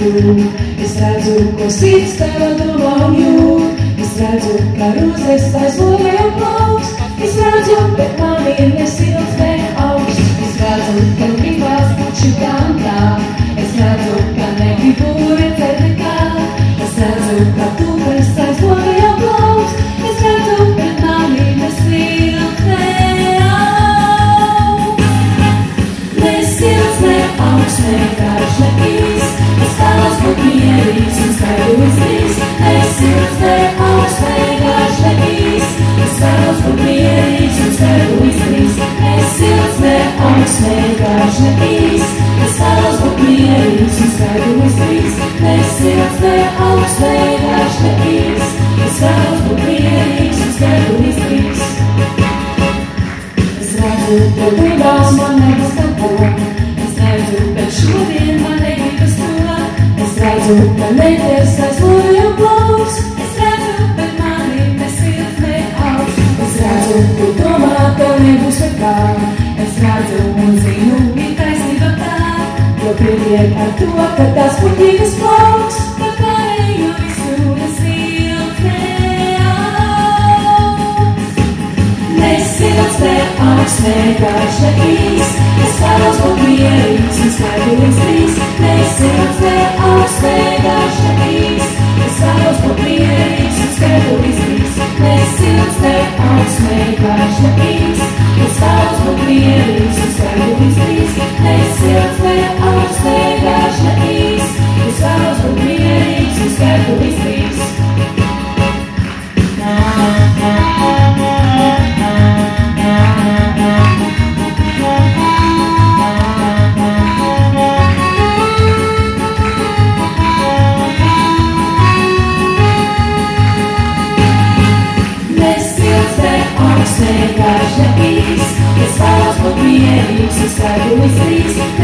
tu. Es redzu, ko sirds tava domā un jūt. Es redzu, ka rozes aizvoja plaus. Es redzu, bet man ir ne silts, ne augsts. Es redzu, ka gribās puči kantā. Es redzu, ka negribu redzēt nekā. Es redzu, ka tu pēc aizvoja plaus. Es redzu, bet man ir ne silts, ne augsts. Ne silts, ne augsts, ne karš, ne īs. Es vēlos būt mierīgs un skaidrs drīz. Ne silts, ne augsts, ne karš, ne īs. Es vēlos būt mierīgs un skaidrs drīz. Ne silts, ne augsts, ne karš, ne īs. Es vēlos būt mierīgs un skaidrs drīz. Ne silts, ne augsts, ne karš, ne īs. Es vēlos būt mierīgs un skaidrs drīz. Es redzu, ka gribās man nebūs neko. Es redzu, bet šodien man negribas to. Es redzu, ka neties aizvoja plaus. Es redzu, bet man ir ne silts, ne augsts. Es redzu, tu domā, tev nebūs nekā. Es redzu un zinu, ir taisnība tā. Jo pietiek ar to, ka tās puķīgas plauks. Par pārējo visu ne silts, ne augsts. Ne silts, ne augsts, ne karš, ne īs. Es vēlos būt mierīgs un skaidrs drīz. Ne silts, ne augsts, ne karš, ne īs. Es vēlos būt mierīgs un skaidrs drīz. Ne silts, ne augsts, ne karš, ne īs. Es vēlos būt mierīgs un skaidrs drīz. Ne silts, ne augsts, ne karš, ne īs. Es vēlos būt mierīgs un skaidrs drīz. Es vēlos būt mierīgs un skaidrs drīz.